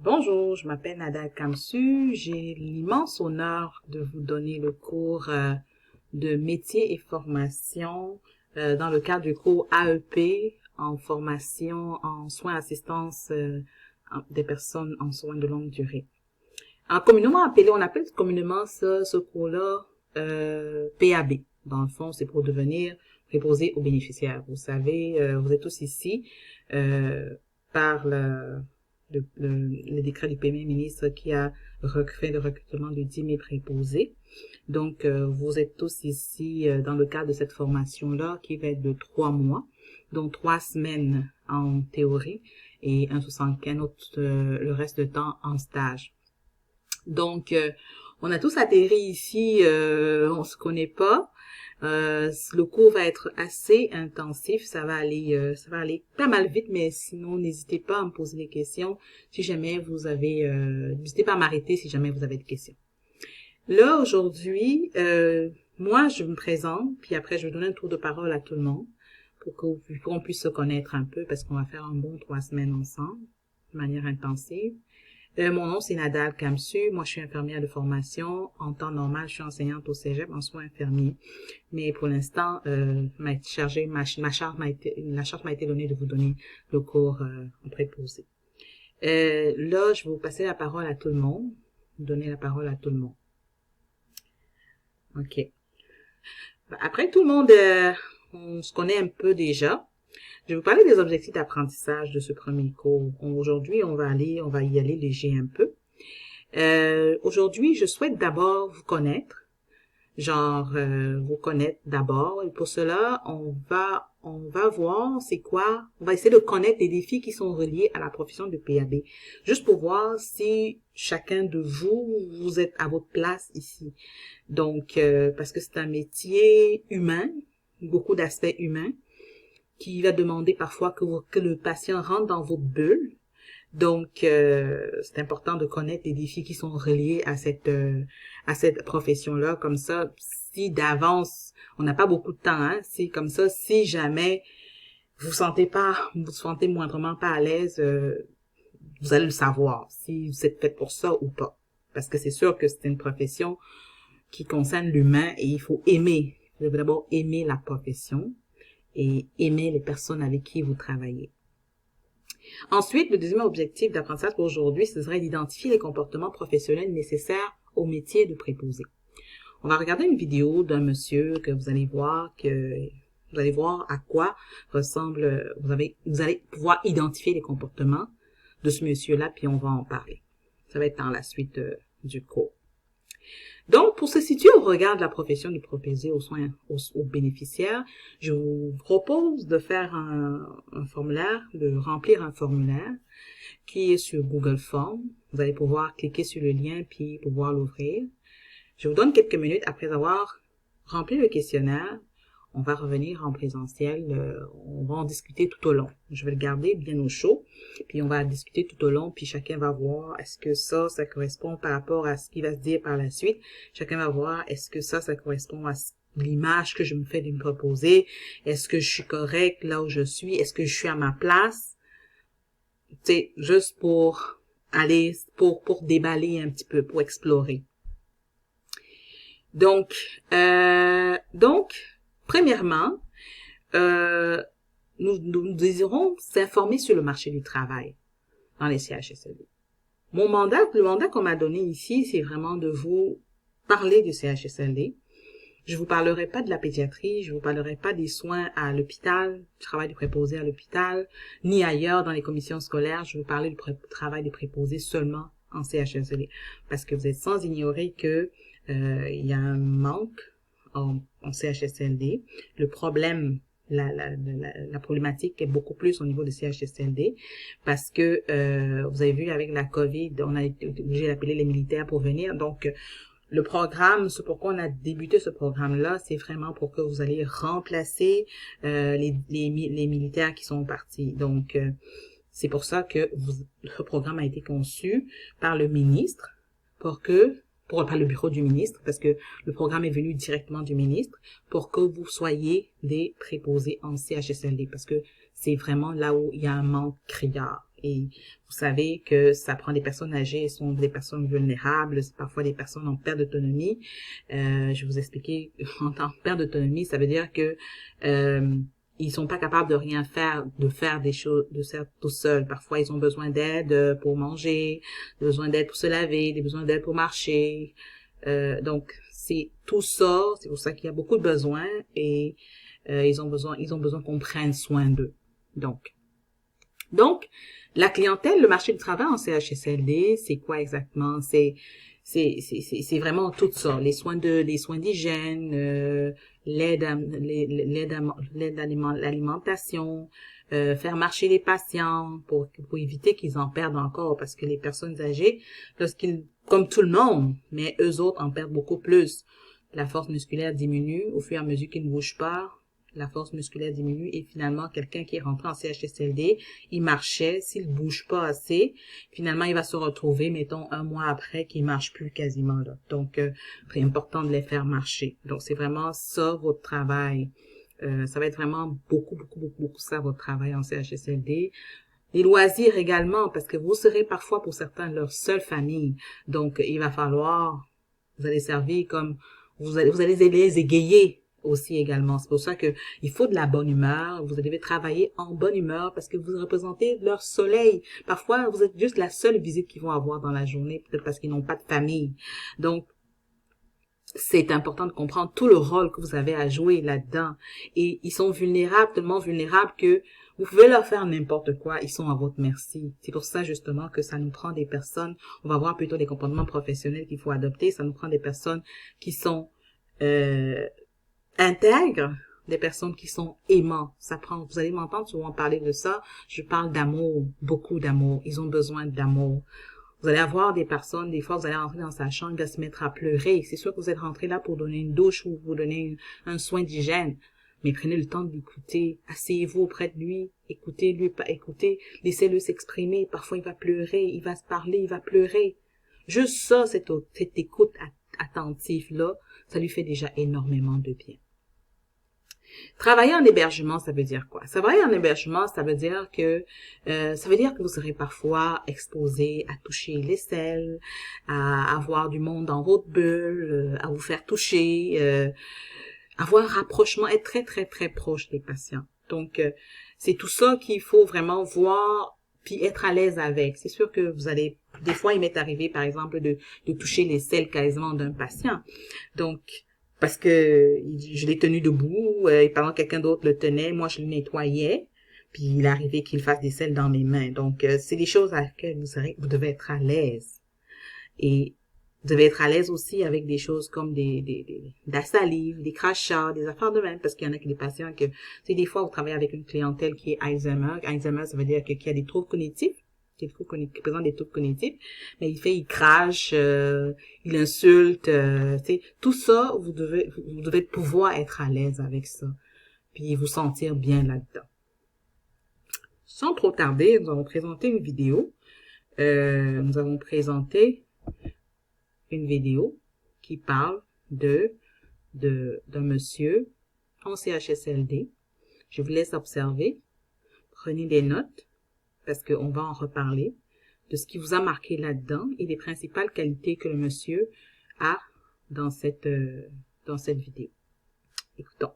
Bonjour, je m'appelle Nada Kamsu. J'ai l'immense honneur de vous donner le cours de métier et formation dans le cadre du cours AEP en formation en soins assistance des personnes en soins de longue durée. On appelle communément ce cours-là PAB. Dans le fond, c'est pour devenir préposé aux bénéficiaires. Vous savez, vous êtes tous ici par le décret du Premier ministre qui a fait le recrutement de 10 000 préposés. Donc, vous êtes tous ici dans le cadre de cette formation-là qui va être de 3 mois, donc 3 semaines en théorie et un autre, le reste du temps en stage. Donc, on a tous atterri ici, on se connaît pas. Le cours va être assez intensif, ça va aller pas mal vite, mais sinon n'hésitez pas à me poser des questions si jamais vous avez, n'hésitez pas à m'arrêter si jamais vous avez des questions. Là aujourd'hui, moi je me présente, puis après je vais donner un tour de parole à tout le monde pour qu'on puisse se connaître un peu parce qu'on va faire un bon 3 semaines ensemble de manière intensive. Mon nom, c'est Nadal Kamsu. Moi, je suis infirmière de formation. En temps normal, je suis enseignante au cégep en soins infirmiers. Mais pour l'instant, la charge m'a été donnée de vous donner le cours en préposé. Là, je vais vous passer la parole à tout le monde. Donner la parole à tout le monde. OK. Après, tout le monde, on se connaît un peu déjà. Je vais vous parler des objectifs d'apprentissage de ce premier cours. Aujourd'hui, on va y aller léger un peu. Aujourd'hui, je souhaite d'abord vous connaître, vous connaître d'abord. Et pour cela, on va voir c'est quoi. On va essayer de connaître les défis qui sont reliés à la profession de PAB, juste pour voir si chacun de vous êtes à votre place ici. Donc, parce que c'est un métier humain, beaucoup d'aspects humains, qui va demander parfois que le patient rentre dans votre bulle. Donc, c'est important de connaître les défis qui sont reliés à cette profession-là. Comme ça, si d'avance, on n'a pas beaucoup de temps, hein, si comme ça, si jamais vous vous sentez moindrement pas à l'aise, vous allez le savoir si vous êtes fait pour ça ou pas. Parce que c'est sûr que c'est une profession qui concerne l'humain et il faut aimer. Vous devez d'abord aimer la profession et aimer les personnes avec qui vous travaillez. Ensuite, le deuxième objectif d'apprentissage pour aujourd'hui, ce serait d'identifier les comportements professionnels nécessaires au métier de préposé. On va regarder une vidéo d'un monsieur que vous allez voir à quoi ressemble, vous allez pouvoir identifier les comportements de ce monsieur-là, puis on va en parler. Ça va être dans la suite du cours. Donc, pour se situer au regard de la profession de préposé aux bénéficiaires, je vous propose de faire de remplir un formulaire qui est sur Google Forms. Vous allez pouvoir cliquer sur le lien puis pouvoir l'ouvrir. Je vous donne quelques minutes après avoir rempli le questionnaire. On va revenir en présentiel, on va en discuter tout au long. Je vais le garder bien au chaud, puis on va discuter tout au long, puis chacun va voir est-ce que ça correspond par rapport à ce qui va se dire par la suite. Chacun va voir est-ce que ça correspond à l'image que je me fais de me proposer. Est-ce que je suis correct là où je suis? Est-ce que je suis à ma place? C'est juste pour pour déballer un petit peu, pour explorer. Donc, premièrement, nous désirons s'informer sur le marché du travail dans les CHSLD. Le mandat qu'on m'a donné ici, c'est vraiment de vous parler du CHSLD. Je vous parlerai pas de la pédiatrie, je vous parlerai pas des soins à l'hôpital, du travail des préposés à l'hôpital, ni ailleurs dans les commissions scolaires. Je vais vous parler du travail des préposés seulement en CHSLD. Parce que vous êtes sans ignorer que il y a un manque en CHSLD. Le problème, la problématique est beaucoup plus au niveau de CHSLD parce que vous avez vu avec la COVID, on a été obligé d'appeler les militaires pour venir. Donc, le programme, c'est pourquoi on a débuté ce programme-là, c'est vraiment pour que vous allez remplacer les militaires qui sont partis. Donc, c'est pour ça que le programme a été conçu par le ministre par le bureau du ministre, parce que le programme est venu directement du ministre, pour que vous soyez des préposés en CHSLD, parce que c'est vraiment là où il y a un manque criard. Et vous savez que ça prend des personnes âgées, ce sont des personnes vulnérables, c'est parfois des personnes en perte d'autonomie. Je vais vous expliquer, en perte d'autonomie, ça veut dire que ils sont pas capables de rien faire, de faire des choses, de faire tout seuls. Parfois, ils ont besoin d'aide pour manger, besoin d'aide pour se laver, des besoins d'aide pour marcher. Donc, c'est tout ça, c'est pour ça qu'il y a beaucoup de besoins et ils ont besoin qu'on prenne soin d'eux. Donc, la clientèle, le marché du travail en CHSLD, c'est quoi exactement? C'est vraiment tout ça. Les soins d'hygiène, l'aide à l'alimentation, faire marcher les patients pour éviter qu'ils en perdent encore parce que les personnes âgées, comme tout le monde, mais eux autres en perdent beaucoup plus. La force musculaire diminue au fur et à mesure qu'ils ne bougent pas. La force musculaire diminue et finalement, quelqu'un qui est rentré en CHSLD, il marchait, s'il bouge pas assez, finalement, il va se retrouver, mettons, un mois après, qu'il marche plus quasiment, là. Donc, c'est important de les faire marcher. Donc, c'est vraiment ça, votre travail. Ça va être vraiment beaucoup ça, votre travail en CHSLD. Les loisirs également, parce que vous serez parfois, pour certains, leur seule famille. Donc, il va falloir, vous allez servir comme, vous allez les égayer aussi également. C'est pour ça que il faut de la bonne humeur. Vous devez travailler en bonne humeur parce que vous représentez leur soleil. Parfois, vous êtes juste la seule visite qu'ils vont avoir dans la journée, peut-être parce qu'ils n'ont pas de famille. Donc, c'est important de comprendre tout le rôle que vous avez à jouer là-dedans. Et ils sont vulnérables, tellement vulnérables que vous pouvez leur faire n'importe quoi, ils sont à votre merci. C'est pour ça justement que ça nous prend des personnes, on va voir plutôt des comportements professionnels qu'il faut adopter, ça nous prend des personnes qui sont intègres, des personnes qui sont aimantes. Ça prend, vous allez m'entendre souvent parler de ça, je parle d'amour, beaucoup d'amour, ils ont besoin d'amour. Vous allez avoir des personnes, des fois, vous allez rentrer dans sa chambre, il va se mettre à pleurer. C'est sûr que vous êtes rentré là pour donner une douche ou vous donner un soin d'hygiène. Mais prenez le temps de l'écouter. Asseyez-vous auprès de lui. Écoutez-lui, écoutez. Laissez-le s'exprimer. Parfois, il va pleurer. Il va se parler. Il va pleurer. Juste ça, cette écoute attentive-là, ça lui fait déjà énormément de bien. Travailler en hébergement, ça veut dire quoi? Travailler en hébergement, ça veut dire que vous serez parfois exposé à toucher les selles, à avoir du monde dans votre bulle, à vous faire toucher, avoir un rapprochement, être très proche des patients. Donc, c'est tout ça qu'il faut vraiment voir puis être à l'aise avec. C'est sûr que vous allez, des fois, il m'est arrivé, par exemple, de toucher les selles quasiment d'un patient. Donc, parce que je l'ai tenu debout, et pendant que quelqu'un d'autre le tenait, moi je le nettoyais, puis il arrivait qu'il fasse des selles dans mes mains. Donc c'est des choses à laquelle vous devez être à l'aise. Et vous devez être à l'aise aussi avec des choses comme de la salive, des crachats, des affaires de même, parce qu'il y en a qui des patients que, tu sais, des fois vous travaillez avec une clientèle qui est Alzheimer. Alzheimer, ça veut dire qu'il y a des troubles cognitifs, qui présente des troubles cognitifs, mais il crache, il insulte, tu sais, tout ça, vous devez pouvoir être à l'aise avec ça, puis vous sentir bien là-dedans. Sans trop tarder, nous allons présenter une vidéo. Nous avons présenté une vidéo qui parle d'un monsieur en CHSLD. Je vous laisse observer. Prenez des notes parce qu'on va en reparler de ce qui vous a marqué là-dedans et des principales qualités que le monsieur a dans cette vidéo. Écoutons.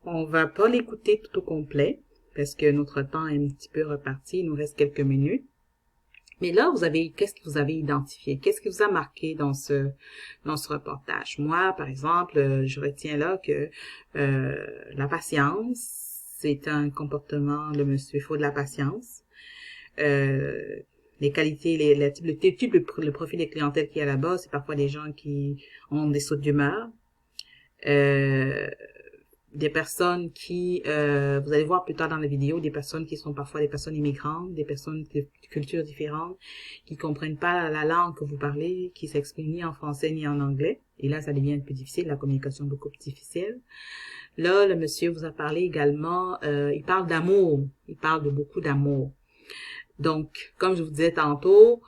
On va pas l'écouter tout au complet parce que notre temps est un petit peu reparti. Il nous reste quelques minutes. Mais là, qu'est-ce que vous avez identifié? Qu'est-ce qui vous a marqué dans ce reportage? Moi, par exemple, je retiens là que la patience, c'est un comportement, le monsieur, il faut de la patience. Les qualités, le profil des clientèles qu'il y a là-bas, c'est parfois des gens qui ont des sautes d'humeur. Des personnes qui, vous allez voir plus tard dans la vidéo, des personnes qui sont parfois des personnes immigrantes, des personnes de cultures différentes, qui comprennent pas la langue que vous parlez, qui s'expriment ni en français ni en anglais. Et là, ça devient un peu difficile, la communication est beaucoup plus difficile. Là, le monsieur vous a parlé également, il parle d'amour, il parle de beaucoup d'amour. Donc, comme je vous disais tantôt,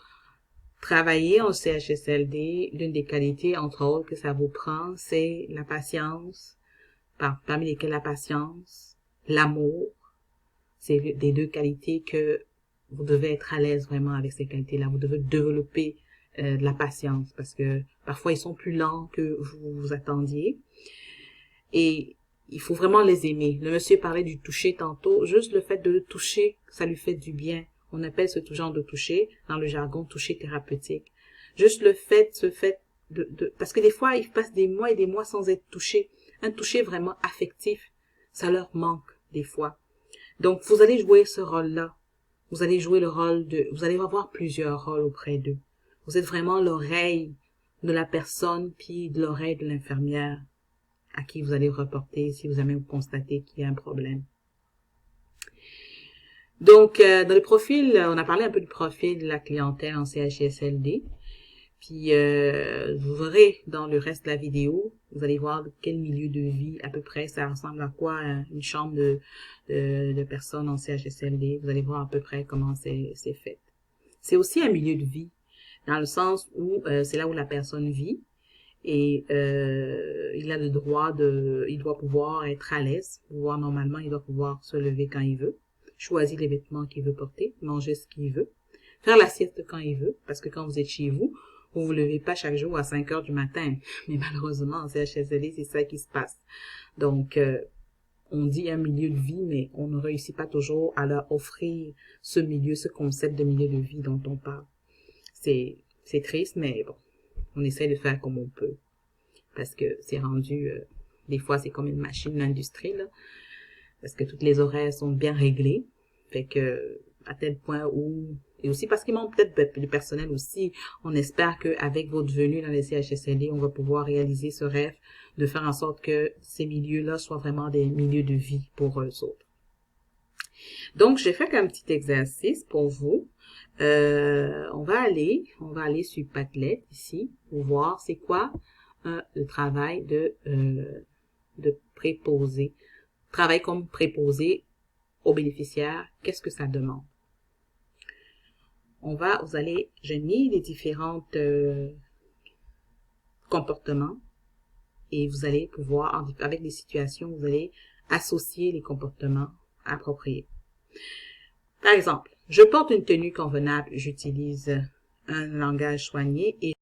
travailler en CHSLD, l'une des qualités, entre autres, que ça vous prend, c'est la patience, parmi lesquelles la patience, l'amour, c'est des deux qualités que vous devez être à l'aise vraiment avec ces qualités-là. Vous devez développer de la patience parce que parfois ils sont plus lents que vous attendiez. Et il faut vraiment les aimer. Le monsieur parlait du toucher tantôt. Juste le fait de le toucher, ça lui fait du bien. On appelle ce genre de toucher, dans le jargon, toucher thérapeutique. Juste le fait, parce que des fois, ils passent des mois et des mois sans être touchés. Un toucher vraiment affectif, ça leur manque des fois. Donc, vous allez jouer ce rôle-là. Vous allez jouer vous allez avoir plusieurs rôles auprès d'eux. Vous êtes vraiment l'oreille de la personne, puis de l'oreille de l'infirmière à qui vous allez reporter si jamais vous constatez qu'il y a un problème. Donc, dans le profil, on a parlé un peu du profil de la clientèle en CHSLD. Puis, vous verrez dans le reste de la vidéo, vous allez voir quel milieu de vie à peu près, ça ressemble à quoi une chambre de personnes en CHSLD. Vous allez voir à peu près comment c'est fait. C'est aussi un milieu de vie, dans le sens où c'est là où la personne vit et il a le droit il doit pouvoir être à l'aise, normalement, il doit pouvoir se lever quand il veut, choisir les vêtements qu'il veut porter, manger ce qu'il veut, faire la sieste quand il veut, parce que quand vous êtes chez vous, vous vous levez pas chaque jour à 5 heures du matin. Mais malheureusement, en CHSLD, c'est ça qui se passe. Donc, on dit un milieu de vie, mais on ne réussit pas toujours à leur offrir ce concept de milieu de vie dont on parle. C'est triste, mais bon, on essaie de faire comme on peut. Parce que c'est rendu, des fois, c'est comme une machine d'industrie, là. Parce que toutes les horaires sont bien réglés. Fait que, à tel point où, et aussi parce qu'il manque peut-être du personnel aussi, on espère qu'avec votre venue dans les CHSLD, on va pouvoir réaliser ce rêve de faire en sorte que ces milieux-là soient vraiment des milieux de vie pour eux autres. Donc, j'ai fait un petit exercice pour vous. On va aller sur Padlet ici pour voir c'est quoi le travail de préposé. Travail comme préposé aux bénéficiaires, qu'est-ce que ça demande? J'ai mis les différentes comportements et vous allez pouvoir, avec des situations, vous allez associer les comportements appropriés. Par exemple, je porte une tenue convenable, j'utilise un langage soigné et